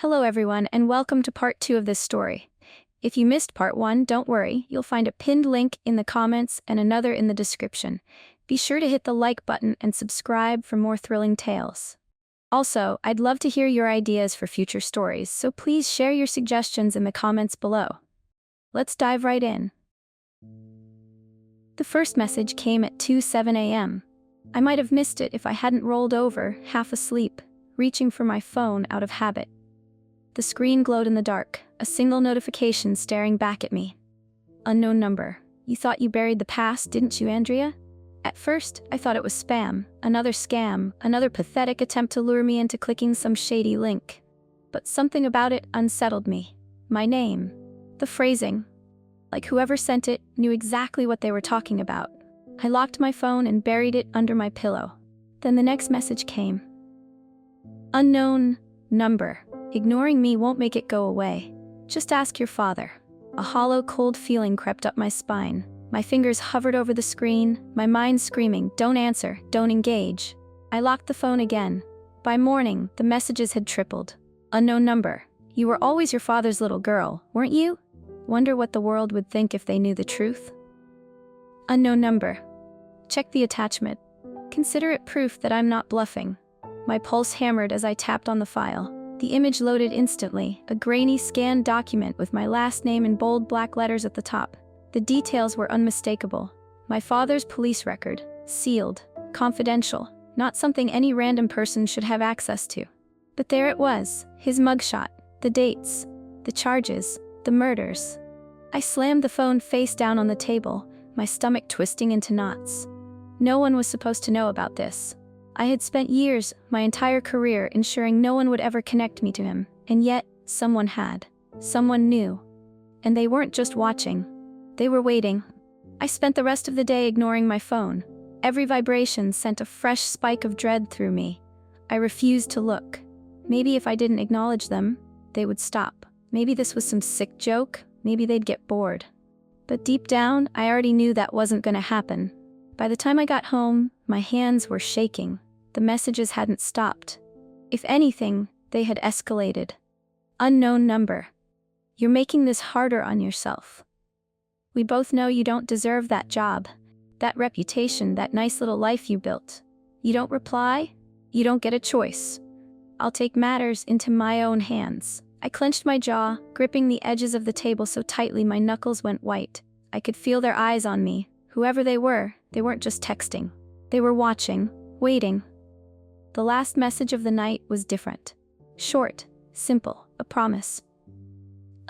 Hello everyone, and welcome to part 2 of this story. If you missed part 1, don't worry, you'll find a pinned link in the comments and another in the description. Be sure to hit the like button and subscribe for more thrilling tales. Also, I'd love to hear your ideas for future stories, so please share your suggestions in the comments below. Let's dive right in. The first message came at 2:07 a.m. I might have missed it if I hadn't rolled over, half asleep, reaching for my phone out of habit. The screen glowed in the dark, a single notification staring back at me. Unknown number. You thought you buried the past, didn't you, Andrea? At first, I thought it was spam, another scam, another pathetic attempt to lure me into clicking some shady link. But something about it unsettled me. My name. The phrasing. Like whoever sent it knew exactly what they were talking about. I locked my phone and buried it under my pillow. Then the next message came. Unknown number. Ignoring me won't make it go away. Just ask your father. A hollow, cold feeling crept up my spine. My fingers hovered over the screen, my mind screaming, "Don't answer, don't engage." I locked the phone again. By morning, the messages had tripled. Unknown number. You were always your father's little girl, weren't you? Wonder what the world would think if they knew the truth. Unknown number. Check the attachment. Consider it proof that I'm not bluffing. My pulse hammered as I tapped on the file. The image loaded instantly, a grainy scanned document with my last name in bold black letters at the top. The details were unmistakable. My father's police record, sealed, confidential, not something any random person should have access to. But there it was, his mugshot, the dates, the charges, the murders. I slammed the phone face down on the table, my stomach twisting into knots. No one was supposed to know about this. I had spent years, my entire career, ensuring no one would ever connect me to him, and yet, someone had. Someone knew. And they weren't just watching. They were waiting. I spent the rest of the day ignoring my phone. Every vibration sent a fresh spike of dread through me. I refused to look. Maybe if I didn't acknowledge them, they would stop. Maybe this was some sick joke, maybe they'd get bored. But deep down, I already knew that wasn't gonna happen. By the time I got home, my hands were shaking. The messages hadn't stopped. If anything, they had escalated. Unknown number. You're making this harder on yourself. We both know you don't deserve that job, that reputation, that nice little life you built. You don't reply? You don't get a choice. I'll take matters into my own hands. I clenched my jaw, gripping the edges of the table so tightly my knuckles went white. I could feel their eyes on me. Whoever they weren't just texting. They were watching, waiting. The last message of the night was different. Short, simple, a promise.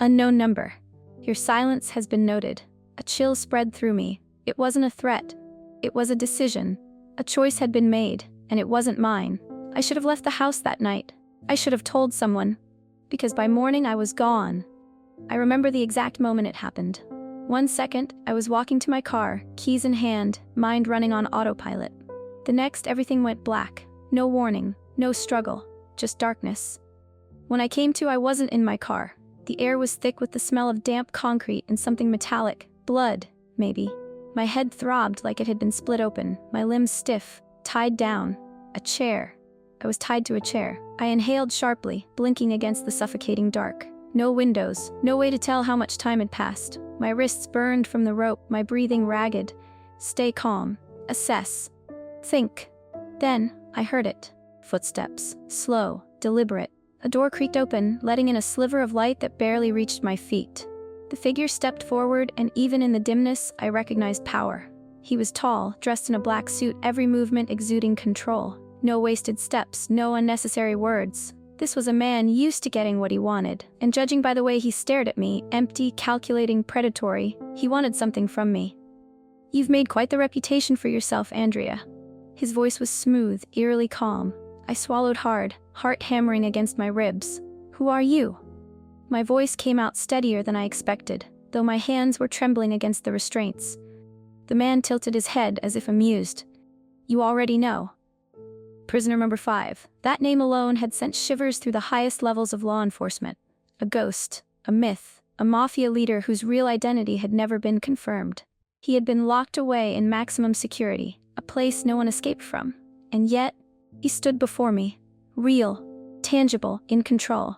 Unknown number. Your silence has been noted. A chill spread through me. It wasn't a threat. It was a decision. A choice had been made, and it wasn't mine. I should have left the house that night. I should have told someone. Because by morning I was gone. I remember the exact moment it happened. 1 second, I was walking to my car, keys in hand, mind running on autopilot. The next, everything went black. No warning, no struggle, just darkness. When I came to, I wasn't in my car. The air was thick with the smell of damp concrete and something metallic. Blood, maybe. My head throbbed like it had been split open, my limbs stiff, tied down. A chair. I was tied to a chair. I inhaled sharply, blinking against the suffocating dark. No windows, no way to tell how much time had passed. My wrists burned from the rope, my breathing ragged. Stay calm. Assess. Think. Then, I heard it. Footsteps. Slow, deliberate. A door creaked open, letting in a sliver of light that barely reached my feet. The figure stepped forward, and even in the dimness, I recognized power. He was tall, dressed in a black suit, every movement exuding control. No wasted steps, no unnecessary words. This was a man used to getting what he wanted, and judging by the way he stared at me, empty, calculating, predatory, he wanted something from me. You've made quite the reputation for yourself, Andrea. His voice was smooth, eerily calm. I swallowed hard, heart hammering against my ribs. Who are you? My voice came out steadier than I expected, though my hands were trembling against the restraints. The man tilted his head as if amused. You already know. Prisoner number 5. That name alone had sent shivers through the highest levels of law enforcement. A ghost, a myth, a mafia leader whose real identity had never been confirmed. He had been locked away in maximum security, a place no one escaped from. And yet, he stood before me, real, tangible, in control.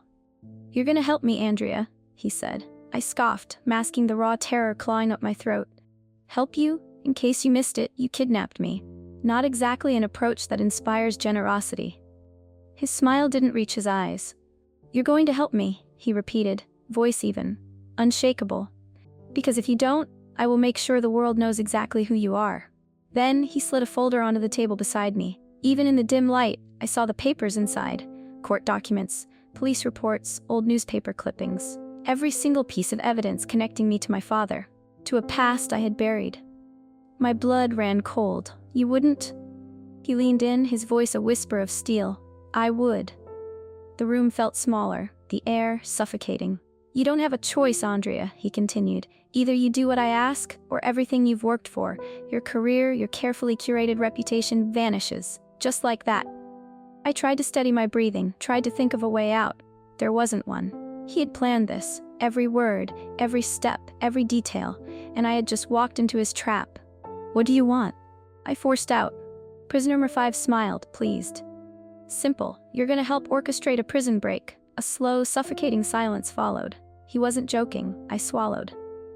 "You're gonna help me, Andrea," he said. I scoffed, masking the raw terror clawing up my throat. "Help you? In case you missed it, you kidnapped me." Not exactly an approach that inspires generosity. His smile didn't reach his eyes. "You're going to help me," he repeated, voice even, unshakable. "Because if you don't, I will make sure the world knows exactly who you are." Then he slid a folder onto the table beside me. Even in the dim light, I saw the papers inside. Court documents, police reports, old newspaper clippings. Every single piece of evidence connecting me to my father, to a past I had buried. My blood ran cold. "You wouldn't?" He leaned in, his voice a whisper of steel. "I would." The room felt smaller, the air suffocating. "You don't have a choice, Andrea," he continued. "Either you do what I ask, or everything you've worked for, your career, your carefully curated reputation, vanishes. Just like that." I tried to steady my breathing, tried to think of a way out. There wasn't one. He had planned this, every word, every step, every detail, and I had just walked into his trap. "What do you want?" I forced out. Prisoner number 5 smiled, pleased. "Simple. You're gonna help orchestrate a prison break." A slow, suffocating silence followed. He wasn't joking. I swallowed.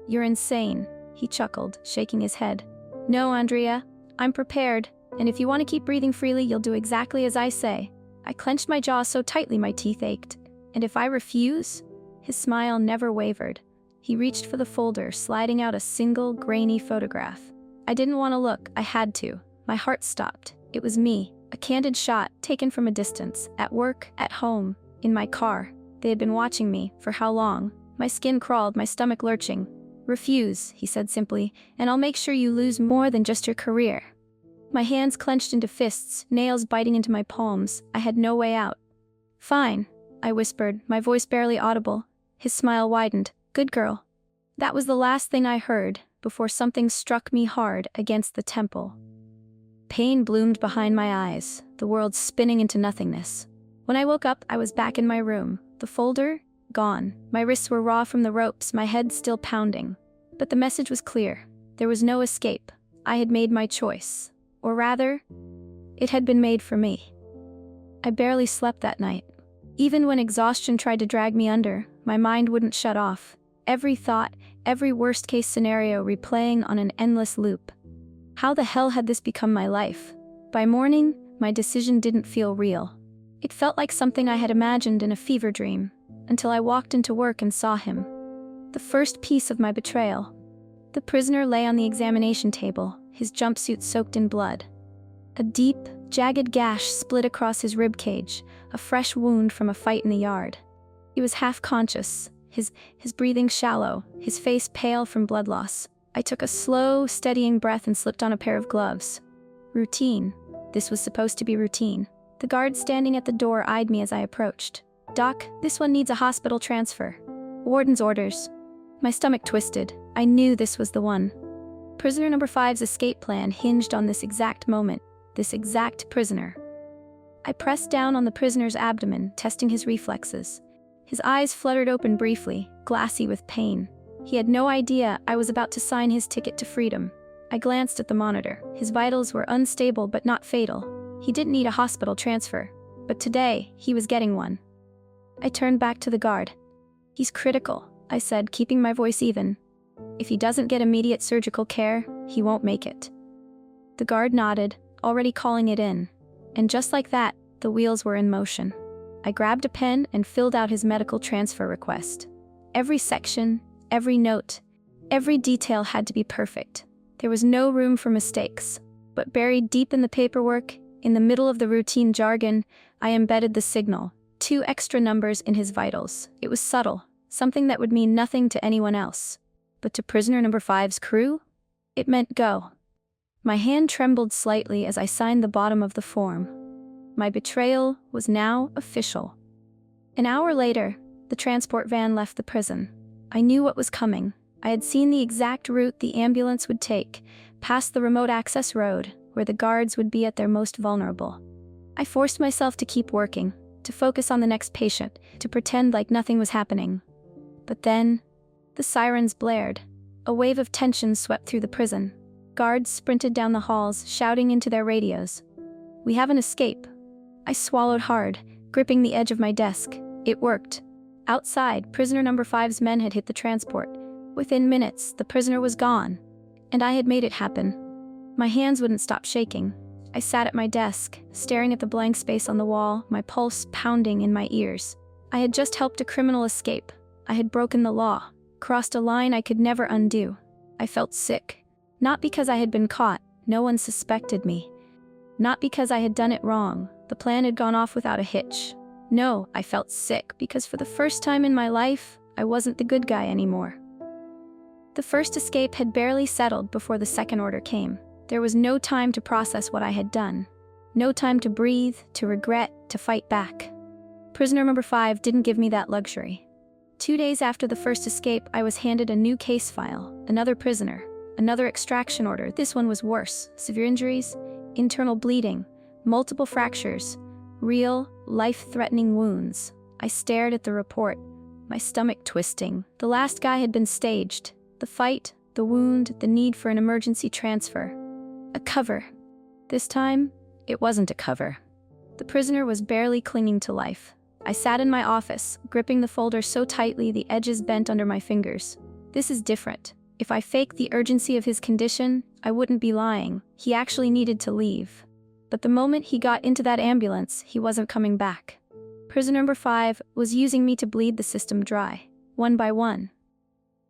"You're insane," he chuckled, shaking his head. "No, Andrea. I'm prepared, and if you want to keep breathing freely, you'll do exactly as I say." I clenched my jaw so tightly my teeth ached. "And if I refuse?" His smile never wavered. He reached for the folder, sliding out a single, grainy photograph. I didn't want to look. I had to. My heart stopped. It was me, a candid shot, taken from a distance, at work, at home, in my car. They had been watching me. For how long? My skin crawled, my stomach lurching. "Refuse," he said simply, "and I'll make sure you lose more than just your career." My hands clenched into fists, nails biting into my palms. I had no way out. "Fine," I whispered, my voice barely audible. His smile widened. "Good girl." That was the last thing I heard, before something struck me hard against the temple. Pain bloomed behind my eyes, the world spinning into nothingness. When I woke up, I was back in my room. The folder? Gone. My wrists were raw from the ropes, my head still pounding. But the message was clear. There was no escape. I had made my choice. Or rather, it had been made for me. I barely slept that night. Even when exhaustion tried to drag me under, my mind wouldn't shut off. Every thought, every worst-case scenario replaying on an endless loop. How the hell had this become my life? By morning, my decision didn't feel real. It felt like something I had imagined in a fever dream, until I walked into work and saw him. The first piece of my betrayal. The prisoner lay on the examination table, his jumpsuit soaked in blood. A deep, jagged gash split across his ribcage, a fresh wound from a fight in the yard. He was half-conscious, his breathing shallow, his face pale from blood loss. I took a slow, steadying breath and slipped on a pair of gloves. Routine. This was supposed to be routine. The guard standing at the door eyed me as I approached. "Doc, this one needs a hospital transfer." "Warden's orders." My stomach twisted. I knew this was the one. Prisoner number 5's escape plan hinged on this exact moment, this exact prisoner. I pressed down on the prisoner's abdomen, testing his reflexes. His eyes fluttered open briefly, glassy with pain. He had no idea I was about to sign his ticket to freedom. I glanced at the monitor. His vitals were unstable but not fatal. He didn't need a hospital transfer, but today, he was getting one. I turned back to the guard. "He's critical," I said, keeping my voice even. "If he doesn't get immediate surgical care, he won't make it." The guard nodded, already calling it in. And just like that, the wheels were in motion. I grabbed a pen and filled out his medical transfer request. Every section, every note, every detail had to be perfect. There was no room for mistakes. But buried deep in the paperwork, in the middle of the routine jargon, I embedded the signal, 2 extra numbers in his vitals. It was subtle, something that would mean nothing to anyone else. But to prisoner number 5's crew, it meant go. My hand trembled slightly as I signed the bottom of the form. My betrayal was now official. An hour later, the transport van left the prison. I knew what was coming. I had seen the exact route the ambulance would take, past the remote access road, where the guards would be at their most vulnerable. I forced myself to keep working, to focus on the next patient, to pretend like nothing was happening. But then, the sirens blared. A wave of tension swept through the prison. Guards sprinted down the halls, shouting into their radios. "We have an escape." I swallowed hard, gripping the edge of my desk. It worked. Outside, prisoner number 5's men had hit the transport. Within minutes, the prisoner was gone. And I had made it happen. My hands wouldn't stop shaking. I sat at my desk, staring at the blank space on the wall, my pulse pounding in my ears. I had just helped a criminal escape. I had broken the law, crossed a line I could never undo. I felt sick. Not because I had been caught, no one suspected me. Not because I had done it wrong, the plan had gone off without a hitch. No, I felt sick because for the first time in my life, I wasn't the good guy anymore. The first escape had barely settled before the second order came. There was no time to process what I had done. No time to breathe, to regret, to fight back. Prisoner number 5 didn't give me that luxury. 2 days after the first escape, I was handed a new case file, another prisoner, another extraction order. This one was worse. Severe injuries, internal bleeding, multiple fractures, real, life-threatening wounds. I stared at the report, my stomach twisting. The last guy had been staged. The fight, the wound, the need for an emergency transfer. A cover. This time, it wasn't a cover. The prisoner was barely clinging to life. I sat in my office, gripping the folder so tightly the edges bent under my fingers. This is different. If I faked the urgency of his condition, I wouldn't be lying. He actually needed to leave. But the moment he got into that ambulance, he wasn't coming back. Prisoner number 5 was using me to bleed the system dry, one by one.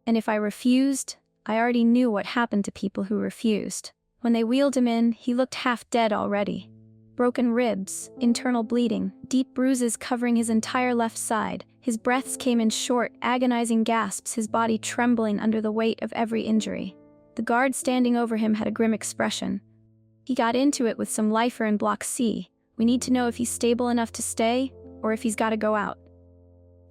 And if I refused, I already knew what happened to people who refused. When they wheeled him in, he looked half dead already. Broken ribs, internal bleeding, deep bruises covering his entire left side. His breaths came in short, agonizing gasps, his body trembling under the weight of every injury. The guard standing over him had a grim expression. He got into it with some lifer in Block C. We need to know if he's stable enough to stay, or if he's got to go out.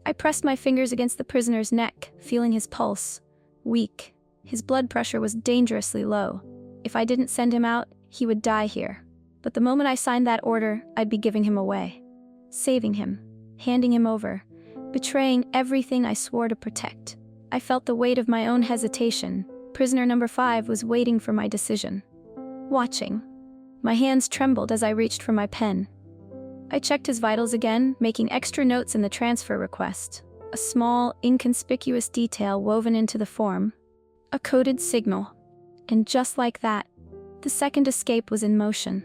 I pressed my fingers against the prisoner's neck, feeling his pulse. Weak. His blood pressure was dangerously low. If I didn't send him out, he would die here. But the moment I signed that order, I'd be giving him away. Saving him. Handing him over. Betraying everything I swore to protect. I felt the weight of my own hesitation. Prisoner number 5 was waiting for my decision. Watching. My hands trembled as I reached for my pen. I checked his vitals again, making extra notes in the transfer request. A small, inconspicuous detail woven into the form. A coded signal. And just like that, the second escape was in motion.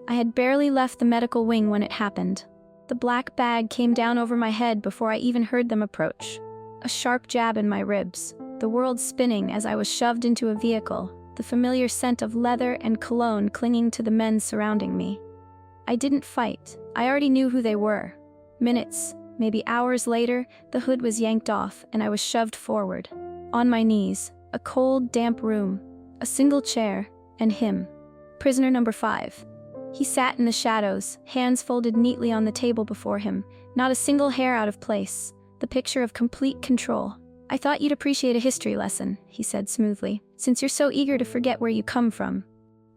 I had barely left the medical wing when it happened. The black bag came down over my head before I even heard them approach. A sharp jab in my ribs, the world spinning as I was shoved into a vehicle, the familiar scent of leather and cologne clinging to the men surrounding me. I didn't fight. I already knew who they were. Minutes, maybe hours later, the hood was yanked off and I was shoved forward. On my knees, a cold, damp room, a single chair, and him. Prisoner number 5. He sat in the shadows, hands folded neatly on the table before him, not a single hair out of place, the picture of complete control. I thought you'd appreciate a history lesson, he said smoothly, since you're so eager to forget where you come from.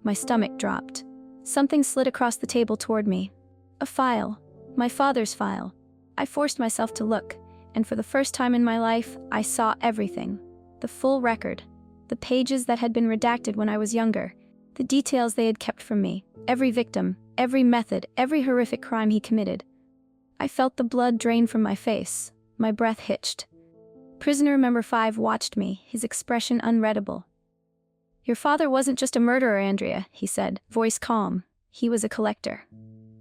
My stomach dropped. Something slid across the table toward me. A file. My father's file. I forced myself to look, and for the first time in my life, I saw everything. The full record. The pages that had been redacted when I was younger. The details they had kept from me. Every victim, every method, every horrific crime he committed. I felt the blood drain from my face. My breath hitched. Prisoner number 5 watched me, his expression unreadable. Your father wasn't just a murderer, Andrea, he said, voice calm. He was a collector.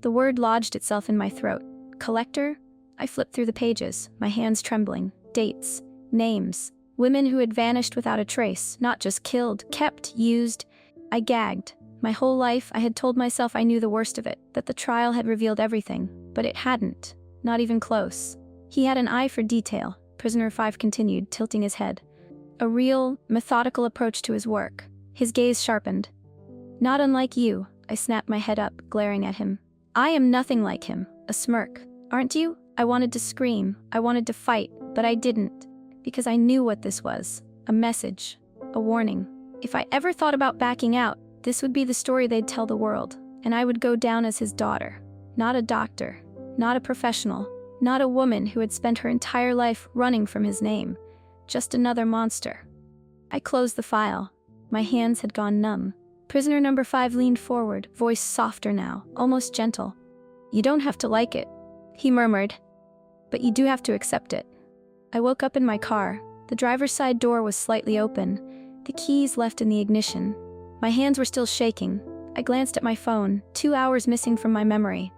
The word lodged itself in my throat. Collector? I flipped through the pages, my hands trembling. Dates, names, women who had vanished without a trace, not just killed, kept, used. I gagged. My whole life, I had told myself I knew the worst of it, that the trial had revealed everything, but it hadn't. Not even close. He had an eye for detail, Prisoner 5 continued, tilting his head. A real, methodical approach to his work. His gaze sharpened. Not unlike you, I snapped my head up, glaring at him. I am nothing like him, a smirk. Aren't you? I wanted to scream, I wanted to fight, but I didn't. Because I knew what this was. A message. A warning. If I ever thought about backing out, this would be the story they'd tell the world, and I would go down as his daughter. Not a doctor. Not a professional. Not a woman who had spent her entire life running from his name. Just another monster. I closed the file. My hands had gone numb. Prisoner number 5 leaned forward, voice softer now, almost gentle. You don't have to like it, he murmured. But you do have to accept it. I woke up in my car. The driver's side door was slightly open, the keys left in the ignition. My hands were still shaking. I glanced at my phone, 2 hours missing from my memory.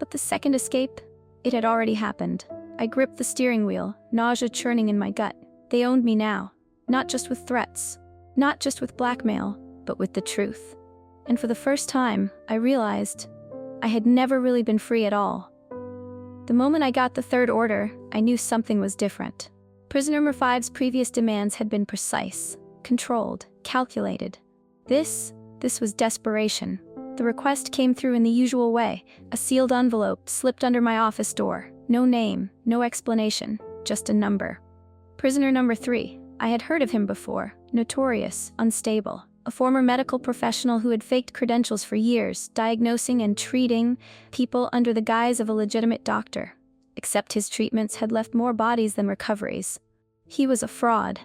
But the second escape? It had already happened. I gripped the steering wheel, nausea churning in my gut. They owned me now. Not just with threats. Not just with blackmail, but with the truth. And for the first time, I realized I had never really been free at all. The moment I got the third order, I knew something was different. Prisoner number 5's previous demands had been precise, controlled, calculated. This was desperation. The request came through in the usual way, a sealed envelope slipped under my office door. No name, no explanation, just a number. Prisoner number 3. I had heard of him before, notorious, unstable. A former medical professional who had faked credentials for years, diagnosing and treating people under the guise of a legitimate doctor. Except his treatments had left more bodies than recoveries. He was a fraud,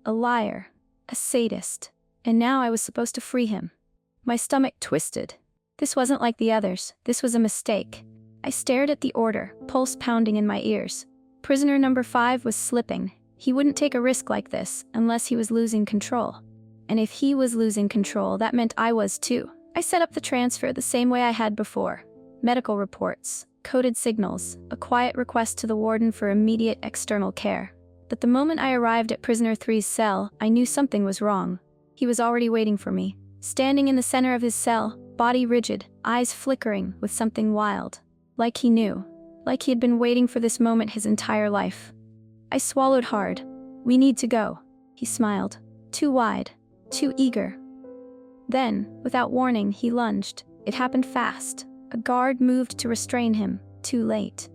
a liar, a sadist, and now I was supposed to free him. My stomach twisted. This wasn't like the others, this was a mistake. I stared at the order, pulse pounding in my ears. Prisoner number 5 was slipping. He wouldn't take a risk like this unless he was losing control. And if he was losing control, that meant I was too. I set up the transfer the same way I had before. Medical reports, coded signals, a quiet request to the warden for immediate external care. But the moment I arrived at prisoner 3's cell, I knew something was wrong. He was already waiting for me, standing in the center of his cell, body rigid, eyes flickering with something wild. Like he knew. Like he had been waiting for this moment his entire life. I swallowed hard. "We need to go," he smiled. Too wide. Too eager. Then, without warning, he lunged. It happened fast. A guard moved to restrain him. Too late.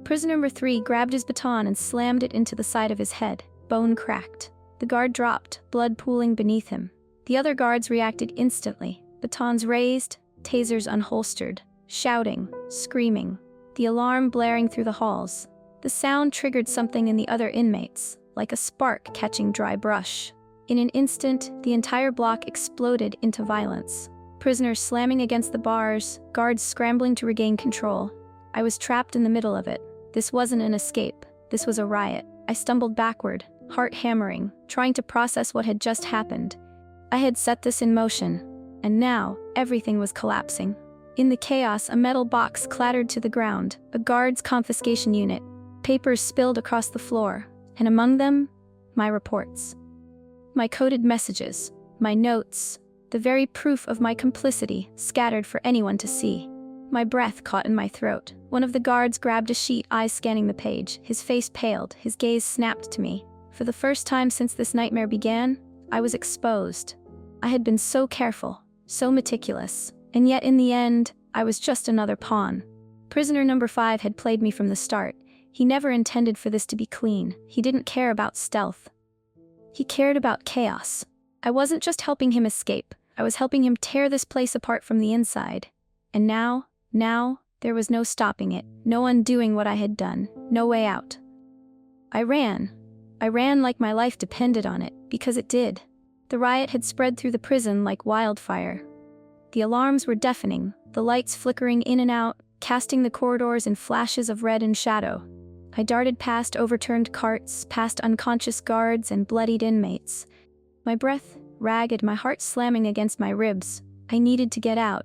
Prisoner number 3 grabbed his baton and slammed it into the side of his head. Bone cracked. The guard dropped, blood pooling beneath him. The other guards reacted instantly. Batons raised, tasers unholstered, shouting, screaming. The alarm blaring through the halls. The sound triggered something in the other inmates, like a spark catching dry brush. In an instant, the entire block exploded into violence. Prisoners slamming against the bars, guards scrambling to regain control. I was trapped in the middle of it. This wasn't an escape. This was a riot. I stumbled backward, heart hammering, trying to process what had just happened. I had set this in motion, and now everything was collapsing. In the chaos, a metal box clattered to the ground, a guard's confiscation unit. Papers spilled across the floor, and among them, my reports. My coded messages, my notes, the very proof of my complicity, scattered for anyone to see. My breath caught in my throat. One of the guards grabbed a sheet, eyes scanning the page. His face paled, his gaze snapped to me. For the first time since this nightmare began, I was exposed. I had been so careful, so meticulous, and yet in the end, I was just another pawn. Prisoner number 5 had played me from the start. He never intended for this to be clean. He didn't care about stealth. He cared about chaos. I wasn't just helping him escape. I was helping him tear this place apart from the inside. And now, there was no stopping it, no undoing what I had done, no way out. I ran like my life depended on it, because it did. The riot had spread through the prison like wildfire. The alarms were deafening, the lights flickering in and out, casting the corridors in flashes of red and shadow. I darted past overturned carts, past unconscious guards and bloodied inmates. My breath ragged, my heart slamming against my ribs. I needed to get out.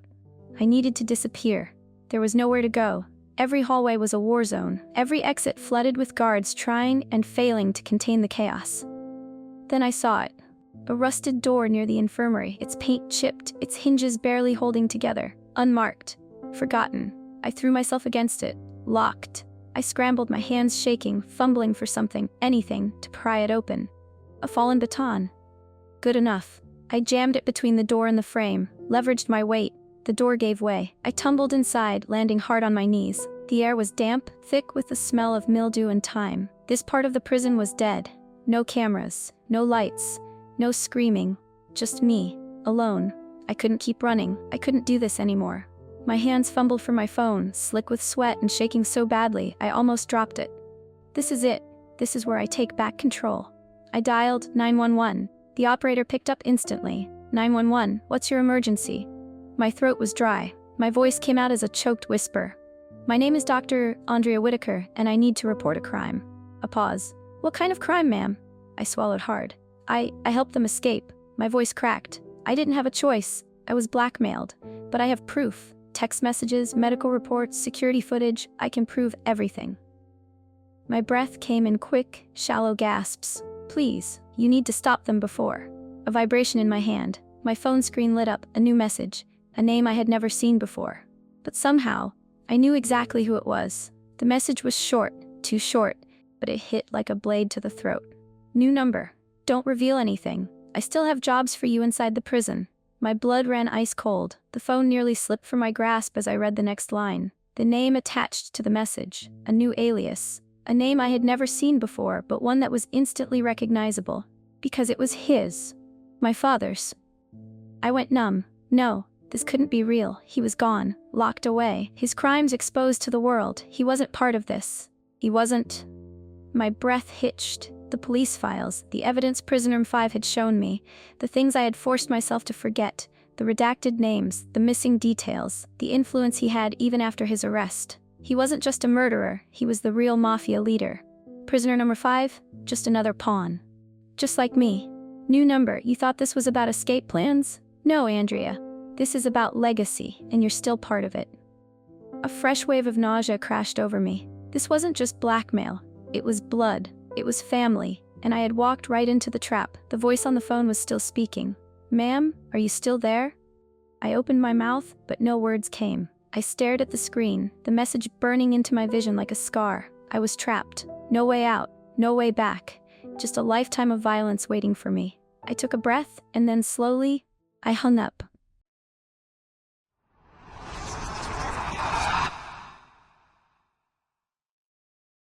I needed to disappear. There was nowhere to go. Every hallway was a war zone, every exit flooded with guards trying and failing to contain the chaos. Then I saw it. A rusted door near the infirmary, its paint chipped, its hinges barely holding together. Unmarked. Forgotten. I threw myself against it. Locked. I scrambled, my hands shaking, fumbling for something, anything, to pry it open. A fallen baton. Good enough. I jammed it between the door and the frame, leveraged my weight. The door gave way. I tumbled inside, landing hard on my knees. The air was damp, thick with the smell of mildew and time. This part of the prison was dead. No cameras, no lights, no screaming. Just me, alone. I couldn't keep running. I couldn't do this anymore. My hands fumbled for my phone, slick with sweat and shaking so badly, I almost dropped it. This is it. This is where I take back control. I dialed 911. The operator picked up instantly. 911, what's your emergency? My throat was dry. My voice came out as a choked whisper. My name is Dr. Andrea Whitaker, and I need to report a crime. A pause. What kind of crime, ma'am? I swallowed hard. I helped them escape. My voice cracked. I didn't have a choice. I was blackmailed. But I have proof. Text messages, medical reports, security footage. I can prove everything. My breath came in quick, shallow gasps. Please, you need to stop them before. A vibration in my hand. My phone screen lit up, a new message. A name I had never seen before. But somehow, I knew exactly who it was. The message was short, too short, but it hit like a blade to the throat. New number. Don't reveal anything. I still have jobs for you inside the prison. My blood ran ice cold. The phone nearly slipped from my grasp as I read the next line. The name attached to the message. A new alias. A name I had never seen before, but one that was instantly recognizable. Because it was his. My father's. I went numb. No, this couldn't be real. He was gone, locked away. His crimes exposed to the world. He wasn't part of this. He wasn't. My breath hitched. The police files, the evidence Prisoner 5 had shown me, the things I had forced myself to forget, the redacted names, the missing details, the influence he had even after his arrest. He wasn't just a murderer, he was the real mafia leader. Prisoner number 5, just another pawn. Just like me. New number, you thought this was about escape plans? No, Andrea. This is about legacy, and you're still part of it. A fresh wave of nausea crashed over me. This wasn't just blackmail. It was blood. It was family. And I had walked right into the trap. The voice on the phone was still speaking. Ma'am, are you still there? I opened my mouth, but no words came. I stared at the screen, the message burning into my vision like a scar. I was trapped. No way out. No way back. Just a lifetime of violence waiting for me. I took a breath, and then slowly, I hung up.